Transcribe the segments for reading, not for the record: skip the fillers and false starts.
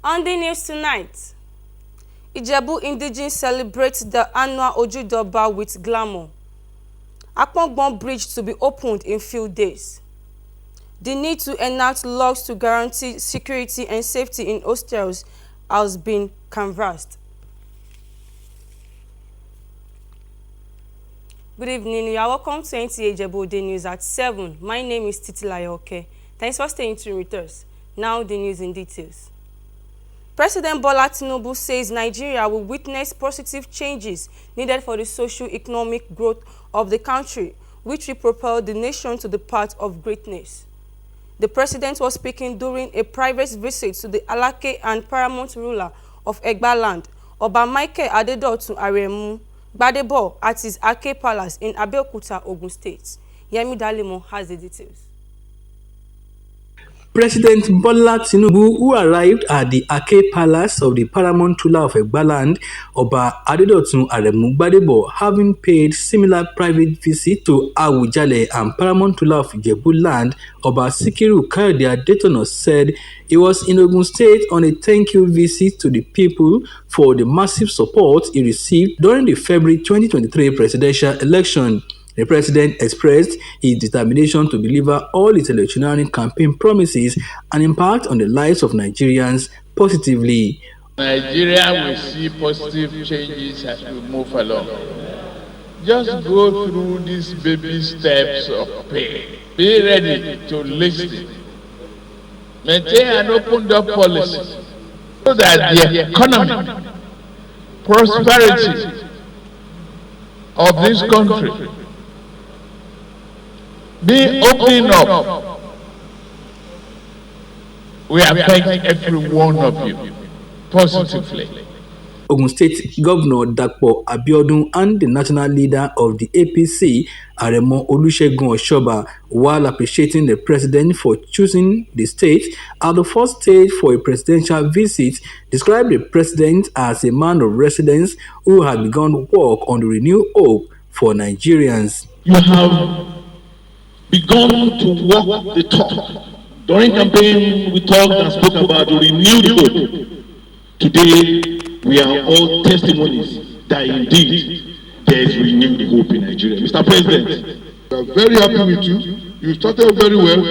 On the news tonight, Ijebu indigenes celebrate the annual Ojudoba with glamour. Apongbon Bridge to be opened in few days. The need to enact laws to guarantee security and safety in hostels has been canvassed. Good evening. You are welcome to NTA Ijebu News at 7. My name is Titilayo Oke. Thanks for staying tuned with us. Now the news in details. President Bola Tinubu says Nigeria will witness positive changes needed for the socio-economic growth of the country, which will propel the nation to the path of greatness. The president was speaking during a private visit to the Alake and paramount ruler of Egbaland, Oba Michael Adedotun Aremu Gbadebo, at his Ake Palace in Abeokuta, Ogun State. Yemi Dalimo has the details. President Bola Tinubu, who arrived at the Ake Palace of the paramount ruler of Egbaland, Oba Adedotun Aremu Gbadebo, having paid similar private visit to Awujale and paramount ruler of Ijebu-land, Oba Sikiru Kayode Adetona, said he was in Ogun State on a thank-you visit to the people for the massive support he received during the February 2023 presidential election. The president expressed his determination to deliver all his electioneering campaign promises and impact on the lives of Nigerians positively. Nigeria will see positive changes as we move along. Just go through these baby steps of pain. Be ready to listen. Maintain an open-door policy so that the economy, prosperity of this country be opening up. We affect every one of you positively. Ogun State Governor Dapo Abiodun and the national leader of the APC, Aremo Olusegun Oshoba, while appreciating the president for choosing the state as the first state for a presidential visit, described the president as a man of residence who had begun work on the renewed hope for Nigerians. You have begun to walk the talk. During campaign, we talked and spoke about the renewed hope. Today, we are all testimonies that indeed there is renewed hope in Nigeria. Mr. President, we are very happy with you. You started very well.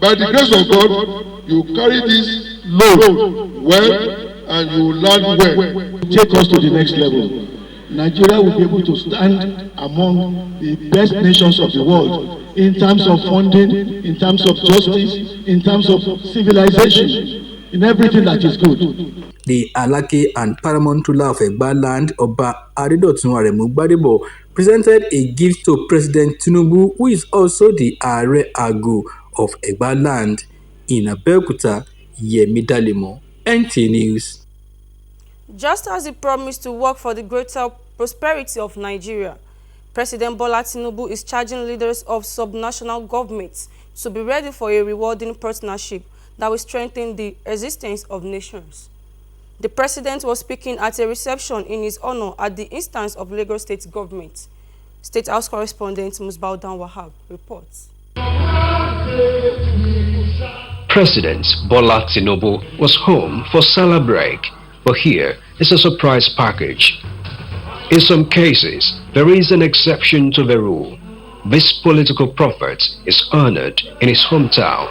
By the grace of God, you carry this load well and you learn well. Take us to the next level. Nigeria will be able to stand among the best nations of the world in terms of funding, in terms of justice, in terms of civilization, in everything that is good. The Alake and paramount ruler of Egbaland, Oba Adedotun Aremu Gbadebo, presented a gift to President Tinubu, who is also the Are Agu of Egbaland. In Abeokuta, Yemi Dalimo, NTA News. Just as he promised to work for the greater prosperity of Nigeria, President Bola Tinubu is charging leaders of subnational governments to be ready for a rewarding partnership that will strengthen the existence of nations. The president was speaking at a reception in his honor at the instance of Lagos State government. State House correspondent Musbaudan Wahab reports. President Bola Tinubu was home for summer break, but here is a surprise package. In some cases, there is an exception to the rule. This political prophet is honored in his hometown.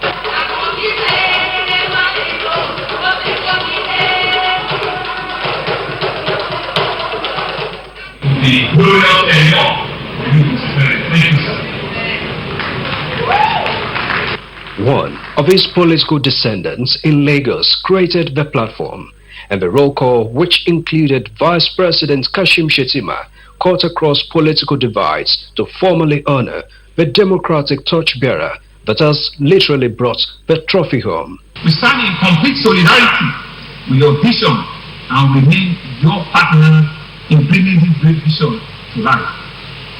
One of his political descendants in Lagos created the platform, and the roll call, which included Vice President Kashim Shettima, cut across political divides to formally honor the democratic torchbearer that has literally brought the trophy home. We stand in complete solidarity with your vision and remain your partner in bringing this great vision to life.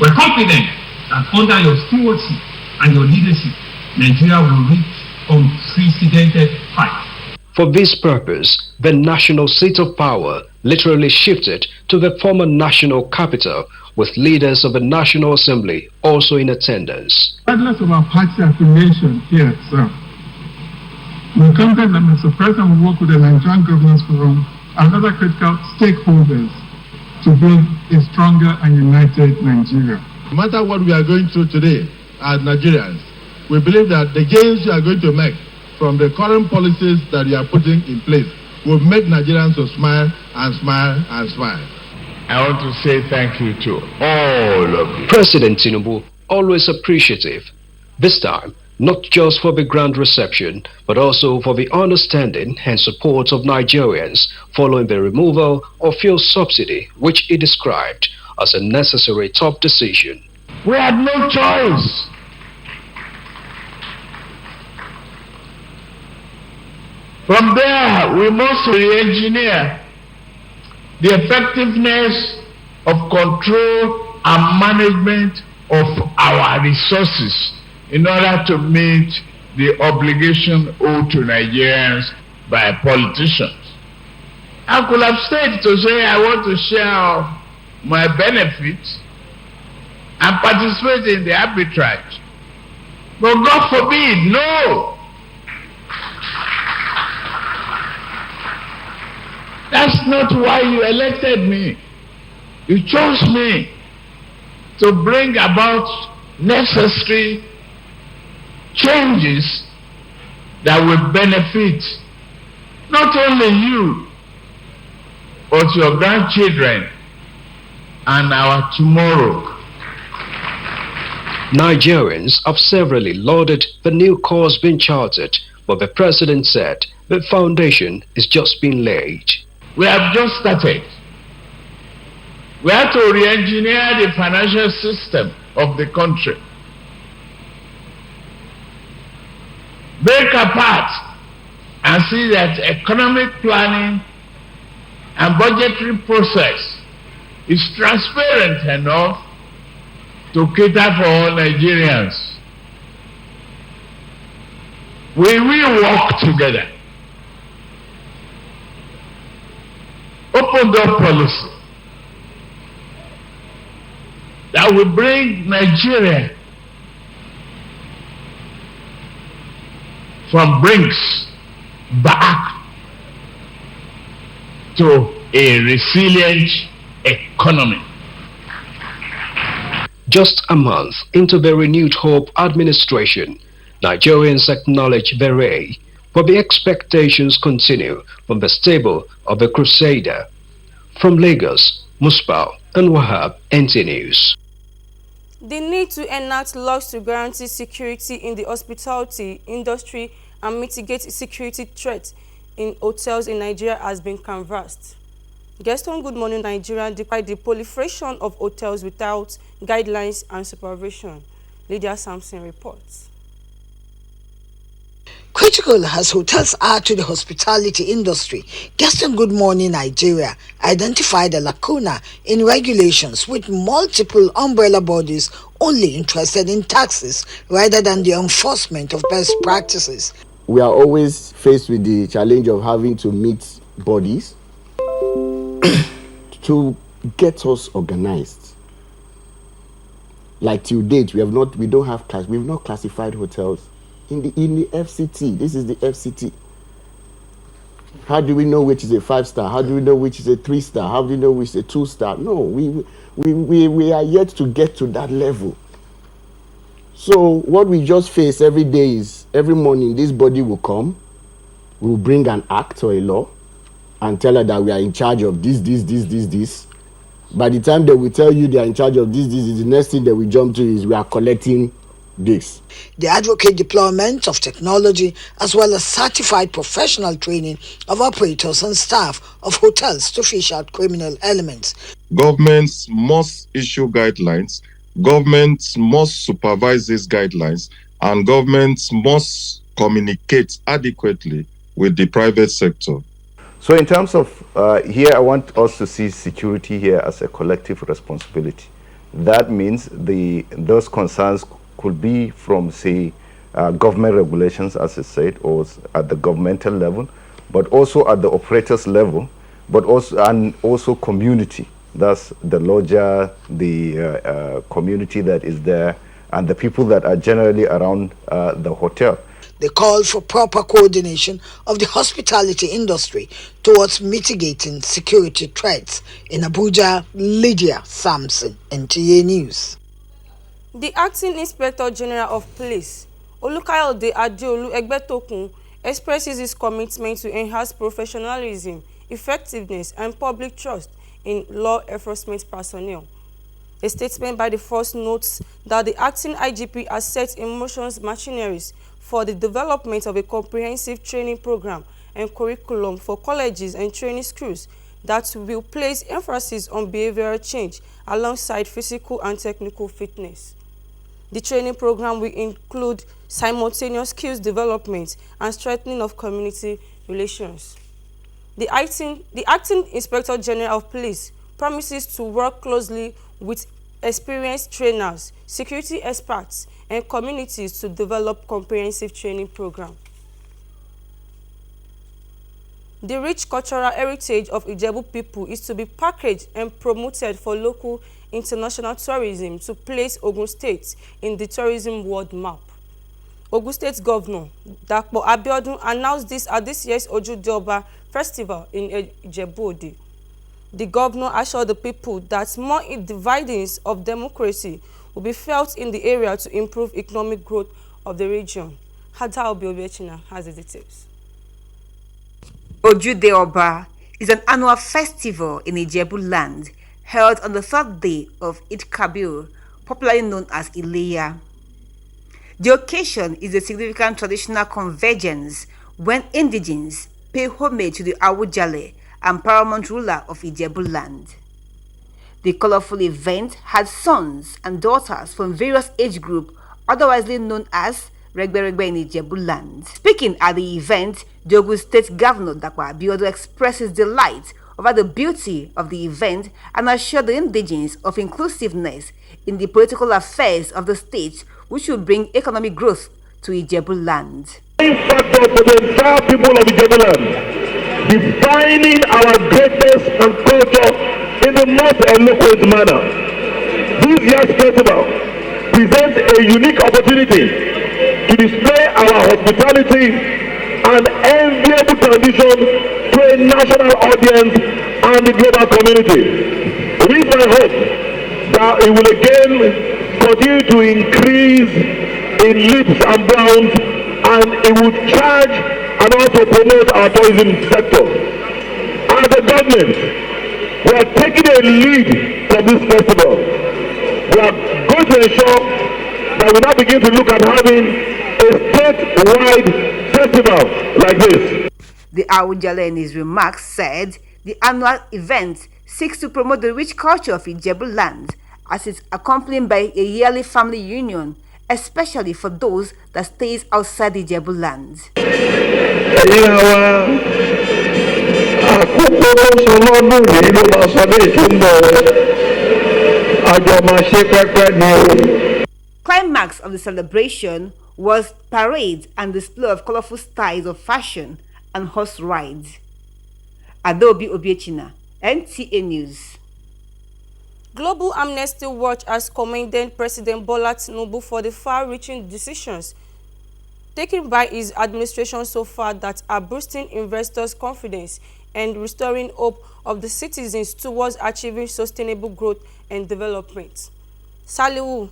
We're confident that under your stewardship and your leadership, Nigeria will reach unprecedented heights. For this purpose, the national seat of power literally shifted to the former national capital, with leaders of the National Assembly also in attendance. Regardless of our party affiliation here, sir, We encountered that Mr. President will work with the Nigerian Governance Forum and other critical stakeholders to build a stronger and united Nigeria. No matter what we are going through today as Nigerians, we believe that the gains you are going to make from the current policies that you are putting in place will make Nigerians to smile and smile and smile. I want to say thank you to all of you. President Tinubu, always appreciative, this time not just for the grand reception, but also for the understanding and support of Nigerians following the removal of fuel subsidy, which he described as a necessary tough decision. We had no choice. From there, we must re-engineer the effectiveness of control and management of our resources in order to meet the obligation owed to Nigerians by politicians. I could have stayed to say I want to share my benefits and participate in the arbitrage. But God forbid, no! That's not why you elected me. You chose me to bring about necessary changes that will benefit not only you, but your grandchildren and our tomorrow. Nigerians have severally lauded the new course being charted, but the president said the foundation is just being laid. We have just started. We have to re-engineer the financial system of the country. Break apart and see that economic planning and budgetary process is transparent enough to cater for all Nigerians. We will work together. Open door policy that will bring Nigeria from brinks back to a resilient economy. Just a month into the renewed hope administration, Nigerians acknowledge the ray, but the expectations continue from the stable of the Crusader. From Lagos, Musbau and Wahab, NT News. The need to enact laws to guarantee security in the hospitality industry and mitigate security threats in hotels in Nigeria has been canvassed. Guests on Good Morning Nigeria decried the proliferation of hotels without guidelines and supervision. Lydia Sampson reports. Critical as hotels are to the hospitality industry, Guests on Good Morning Nigeria identified a lacuna in regulations with multiple umbrella bodies only interested in taxes rather than the enforcement of best practices. We are always faced with the challenge of having to meet bodies to get us organized. Like till date, we've not classified hotels in the FCT. This is the FCT. How do we know which is a 5-star? How do we know which is a 3-star? How do we know which is a 2-star? No, we are yet to get to that level. So what we just face every day is every morning this body will come, will bring an act or a law and tell her that we are in charge of this. By the time they will tell you they are in charge of this, the next thing that we jump to is we are collecting this. They advocate deployment of technology as well as certified professional training of operators and staff of hotels to fish out criminal elements. Governments must issue guidelines, governments must supervise these guidelines, and governments must communicate adequately with the private sector. So in terms of here, I want us to see security here as a collective responsibility. That means those concerns could be from, say, government regulations, as I said, or at the governmental level, but also at the operators level, but also community. That's the lodger, the community that is there, and the people that are generally around the hotel. They called for proper coordination of the hospitality industry towards mitigating security threats. In Abuja, Lydia Sampson, NTA News. The Acting Inspector General of Police, Olukayode Adeolu Egbetokun, expresses his commitment to enhance professionalism, effectiveness, and public trust in law enforcement personnel. A statement by the force notes that the acting IGP has set in motion machineries for the development of a comprehensive training program and curriculum for colleges and training schools that will place emphasis on behavioral change alongside physical and technical fitness. The training program will include simultaneous skills development and strengthening of community relations. The acting Inspector General of Police promises to work closely with experienced trainers, security experts, and communities to develop comprehensive training program. The rich cultural heritage of Ijebu people is to be packaged and promoted for local international tourism to place Ogun State in the tourism world map. Ogun State Governor Dapo Abiodun announced this at this year's Ojude Oba Festival in Ijebu-Ode. The governor assured the people that more dividends of democracy will be felt in the area to improve economic growth of the region. Hada Obiobechina has the details. Ojude Oba is an annual festival in Ijebu land held on the third day of Eid Kabir, popularly known as Ileya. The occasion is a significant traditional convergence when indigenes pay homage to the Awujale and paramount ruler of Ijebu land. The colorful event had sons and daughters from various age groups, otherwise known as Regbe in Ijebu land. Speaking at the event, the Ogun State Governor Dapo Abiodun expresses delight over the beauty of the event and assured the indigenes of inclusiveness in the political affairs of the state, which will bring economic growth to Ijebu land. Factor for the entire people of Ijebu land, defining our greatness and culture in the most eloquent manner. This year's festival presents a unique opportunity to display our hospitality and enviable tradition to a national audience and the global community. It is my hope that it will again continue to increase in leaps and bounds, and it will charge and also promote our tourism sector. As a government, we are taking a lead from this festival. We are going to ensure that we now begin to look at having a statewide festival like this. The Awujale in his remarks said the annual event seeks to promote the rich culture of Ijebu land as it's accompanied by a yearly family union, especially for those that stays outside Ijebu land. Climax of the celebration was parade and display of colorful styles of fashion and horse rides. Adobe Obiechina, NTA News. Global Amnesty Watch has commended President Bola Tinubu for the far-reaching decisions taken by his administration so far that are boosting investors' confidence and restoring hope of the citizens towards achieving sustainable growth and development. Salihu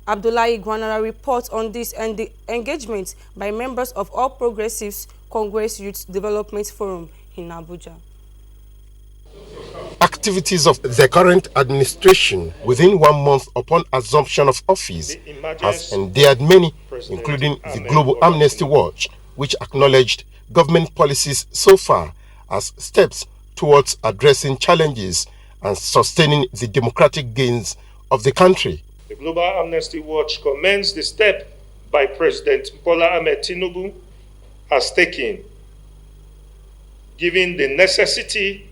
Abdullahi Gwanara reports on this and the engagement by members of All Progressives Congress Youth Development Forum in Abuja. Activities of the current administration within 1 month upon assumption of office has endeared many, including the Global Amnesty Watch, which acknowledged government policies so far as steps towards addressing challenges and sustaining the democratic gains of the country. The Global Amnesty Watch commends the step by President Bola Ahmed Tinubu has taken, given the necessity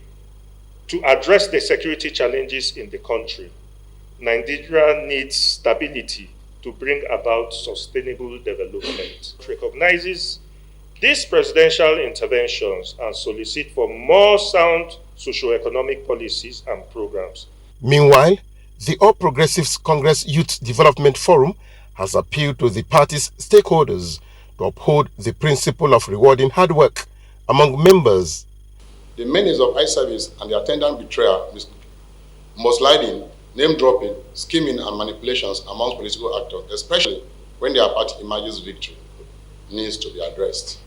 to address the security challenges in the country. Nigeria needs stability to bring about sustainable development. It recognizes these presidential interventions and solicits for more sound socio-economic policies and programs. Meanwhile, the All Progressives Congress Youth Development Forum has appealed to the party's stakeholders to uphold the principle of rewarding hard work among members. The menace of eye service and the attendant betrayal, mudsliding, name dropping, scheming, and manipulations amongst political actors, especially when their party emerges victory, needs to be addressed.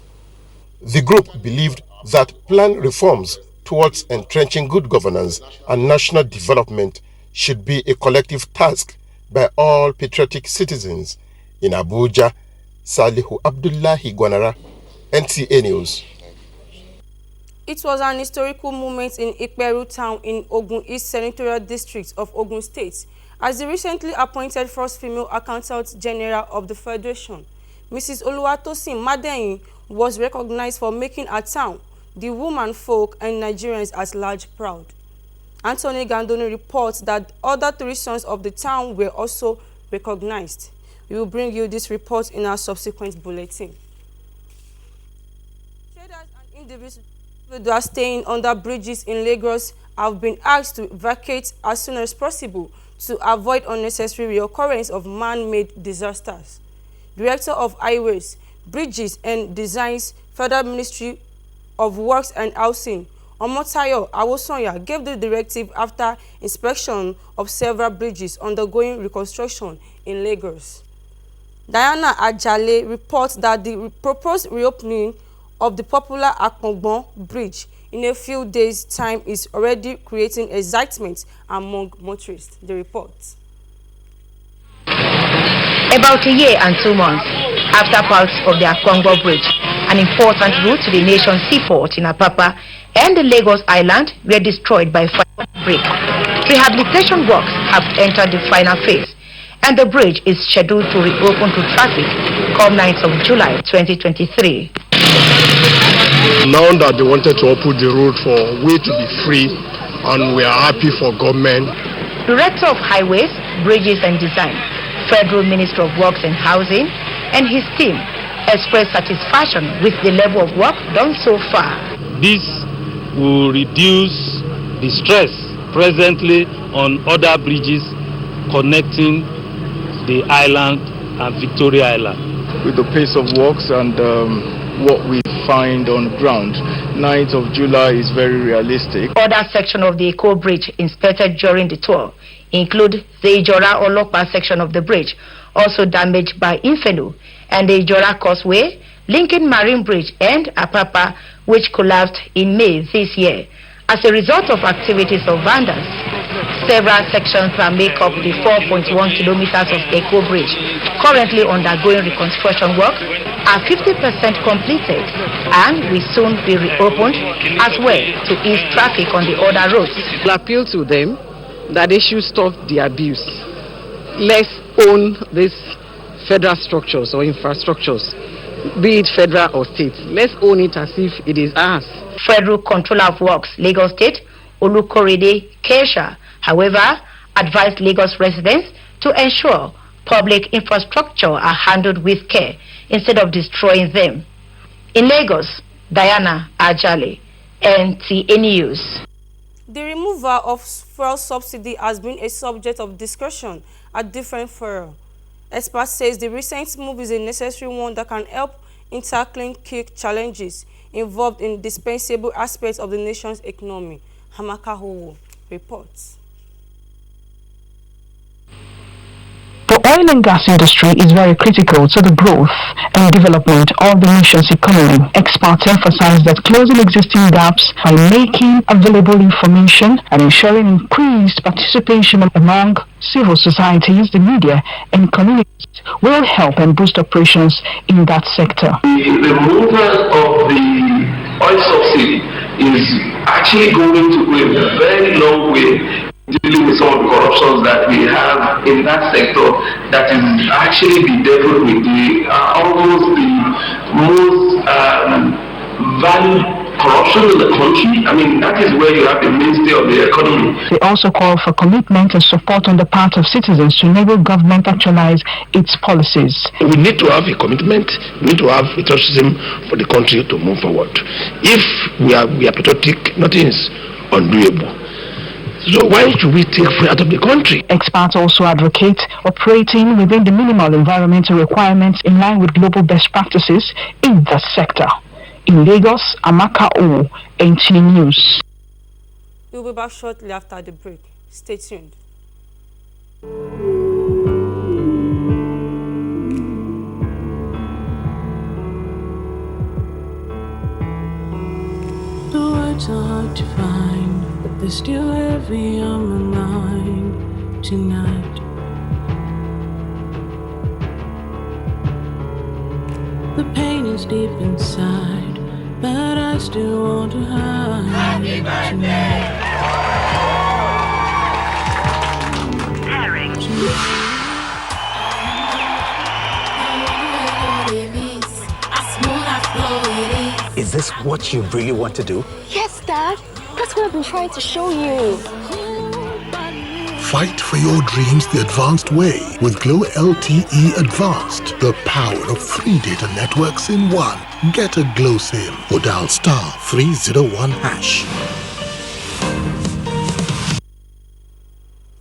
The group believed that planned reforms towards entrenching good governance and national development should be a collective task by all patriotic citizens. In Abuja, Salihu Abdullahi Gwanara, NTA News. It was an historical moment in Ikperu town in Ogun East Senatorial District of Ogun State as the recently appointed first female Accountant General of the Federation, Mrs. Oluwatosin Madeyin, was recognized for making her town, the woman folk, and Nigerians at large proud. Anthony Gandoni reports that other 3 sons of the town were also recognized. We will bring you this report in our subsequent bulletin. Traders and individuals staying under bridges in Lagos have been asked to vacate as soon as possible to avoid unnecessary reoccurrence of man-made disasters. Director of Highways, Bridges and Designs, Federal Ministry of Works and Housing, Omotayo Awosanya, gave the directive after inspection of several bridges undergoing reconstruction in Lagos. Diana Ajale reports that the proposed reopening of the popular Akpongbon Bridge in a few days' time is already creating excitement among motorists. The report. About a year and 2 months after parts of the Akpongbon Bridge, an important route to the nation's seaport in Apapa and the Lagos Island, were destroyed by fire break. Rehabilitation works have entered the final phase, and the bridge is scheduled to reopen to traffic come 9th of July 2023. Now that they wanted to open the road for way to be free, and we are happy for government. Director of Highways, Bridges and Design, Federal Minister of Works and Housing, and his team expressed satisfaction with the level of work done so far. This will reduce the stress presently on other bridges connecting the island and Victoria Island. With the pace of works and what we find on ground, 9th of July is very realistic. Other section of the Eko Bridge inspected during the tour include the Ijora Olopa section of the bridge, also damaged by Inferno, and the Ijora Causeway, Lincoln Marine Bridge and Apapa, which collapsed in May this year. As a result of activities of vandals, several sections that make up the 4.1 kilometers of Eko Bridge, currently undergoing reconstruction work, are 50% completed and will soon be reopened as well to ease traffic on the other roads. We appeal to them that they should stop the abuse. Let's own these federal structures or infrastructures, be it federal or state. Let's own it as if it is ours. Federal Controller of Works, Lagos State, Olukorede Kesha, however, advised Lagos residents to ensure public infrastructure are handled with care instead of destroying them. In Lagos, Diana Ajale, NTA News. The removal of fuel subsidy has been a subject of discussion at different fora. Experts say the recent move is a necessary one that can help in tackling key challenges involved in dispensable aspects of the nation's economy. Hamaka Howo reports. The oil and gas industry is very critical to the growth and development of the nation's economy. Experts emphasize that closing existing gaps by making available information and ensuring increased participation among civil societies, the media, and communities will help and boost operations in that sector. The removal of the oil subsidy is actually going to go a very long way dealing with some of the corruptions that we have in that sector that is actually bedeviled with the almost the most valued corruption in the country. I mean, that is where you have the mainstay of the economy. They also call for commitment and support on the part of citizens to enable government actualize its policies. We need to have a commitment, we need to have patriotism for the country to move forward. If we are patriotic, nothing is undoable. So why should we take fuel out of the country? Experts also advocate operating within the minimal environmental requirements in line with global best practices in the sector. In Lagos, Amaka O, NT News. We'll be back shortly after the break. Stay tuned. The words are hard to find, but they're still heavy on my mind tonight. The pain is deep inside, but I still want to hide tonight. Is this what you really want to do? Yes, Dad. That's what I've been trying to show you. Fight for your dreams the advanced way with Glow LTE Advanced. The power of 3 data networks in one. Get a Glow SIM or dial *301#.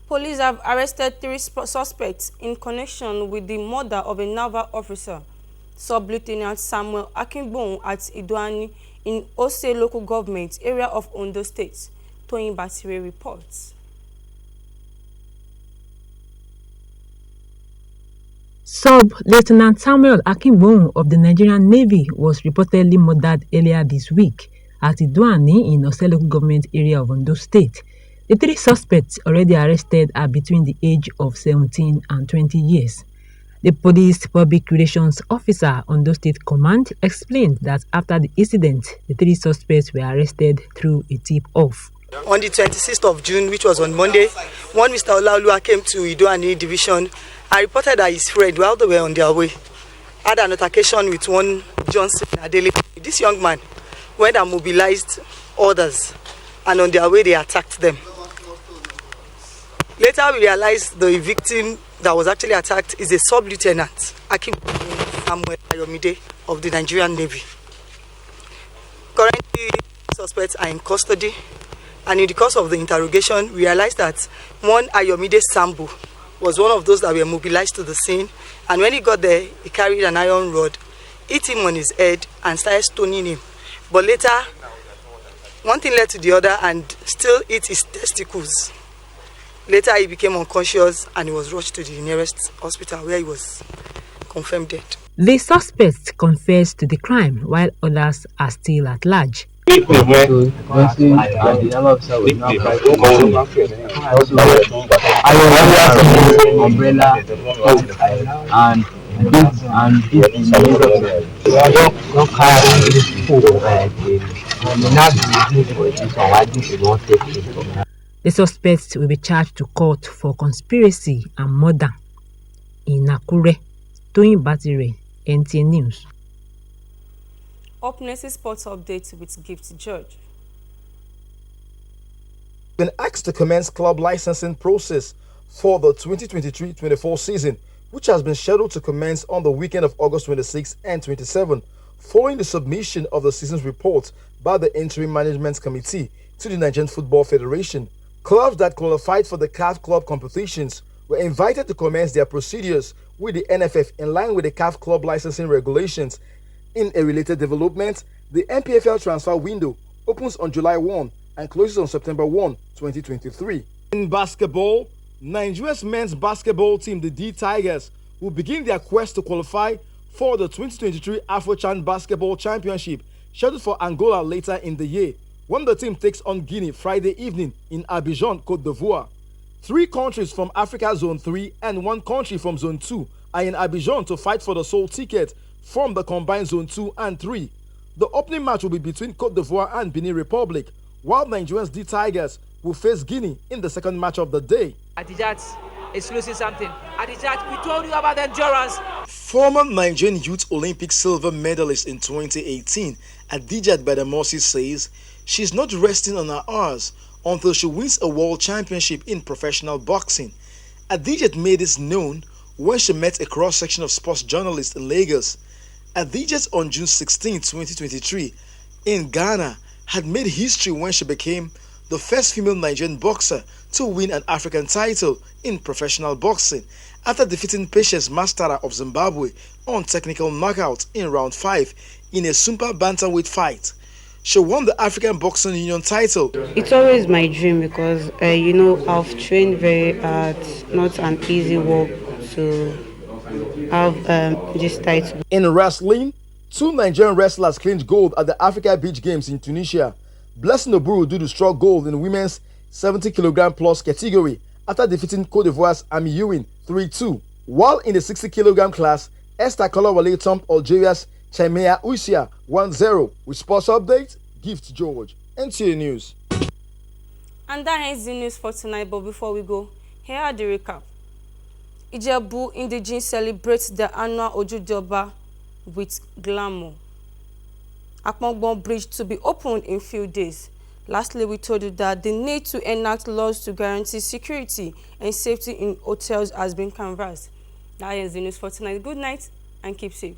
Police have arrested 3 suspects in connection with the murder of a naval officer, Sub-Lieutenant Samuel Akingbon at Idoani in Ose local government area of Ondo State. Toyin Batire reports. Sub-Lieutenant Samuel Akingbon of the Nigerian Navy was reportedly murdered earlier this week at Idoani in Ose local government area of Ondo State. The 3 suspects already arrested are between the age of 17 and 20 years. The police public relations officer on Ondo State Command explained that after the incident, the 3 suspects were arrested through a tip-off. On the 26th of June, which was on Monday, one Mr. Olaoluwa came to Idoani division and reported that his friend, while they were on their way, had an altercation with one Johnson Adele. This young man went and mobilized others, and on their way they attacked them. Later we realized the victim that was actually attacked is a sub-lieutenant, Akim Samuel Ayomide of the Nigerian Navy. Currently, suspects are in custody, and in the course of the interrogation, we realized that one Ayomide Sambu was one of those that were mobilized to the scene, and when he got there, he carried an iron rod, hit him on his head, and started stoning him. But later, one thing led to the other, and still hit his testicles. Later, he became unconscious and he was rushed to the nearest hospital where he was confirmed dead. The suspects confessed to the crime while others are still at large. The suspects will be charged to court for conspiracy and murder. In Nakure, Toyin Batire, NTA News. Up next is sports update with Gift George. Been asked to commence club licensing process for the 2023-24 season, which has been scheduled to commence on the weekend of August 26 and 27, following the submission of the season's report by the Interim Management Committee to the Nigerian Football Federation. Clubs that qualified for the CAF club competitions were invited to commence their procedures with the NFF in line with the CAF club licensing regulations. In a related development, the NPFL transfer window opens on July 1 and closes on September 1, 2023. In basketball, Nigeria's men's basketball team, the D Tigers, will begin their quest to qualify for the 2023 AfroChan Basketball Championship, scheduled for Angola later in the year, when the team takes on Guinea Friday evening in Abidjan, Côte d'Ivoire. 3 countries from Africa Zone 3 and 1 country from Zone 2 are in Abidjan to fight for the sole ticket from the combined Zone 2 and 3. The opening match will be between Côte d'Ivoire and Benin Republic, while Nigeria's D Tigers will face Guinea in the second match of the day. Adijat is losing something. Adijat, we told you about the endurance. Former Nigerian Youth Olympic silver medalist in 2018, Adijat Badamasi says she's not resting on her hours until she wins a world championship in professional boxing. Adijat made this known when she met a cross-section of sports journalists in Lagos. Adijat on June 16, 2023, in Ghana, had made history when she became the first female Nigerian boxer to win an African title in professional boxing after defeating Patience Mastara of Zimbabwe on technical knockout in round 5 in a super bantamweight fight. She won the African Boxing Union title. It's always my dream because, I've trained very hard, not an easy work to have this title. In wrestling, 2 Nigerian wrestlers clinched gold at the Africa Beach Games in Tunisia. Blessing Oburu Dudu struck gold in women's 70 kg plus category after defeating Cote d'Ivoire's Ami Ewing 3-2. While in the 60 kg class, Esther Kolawale thumped Algeria's Chimea Usia 1-0. With sports update, Gift George, NTA News. And that ends the news for tonight, but before we go, here are the recap. Ijebu Indigenes celebrates the annual Ojude with glamour. Akpongbon Bridge to be opened in few days. Lastly, we told you that the need to enact laws to guarantee security and safety in hotels has been canvassed. That is the news for tonight. Good night and keep safe.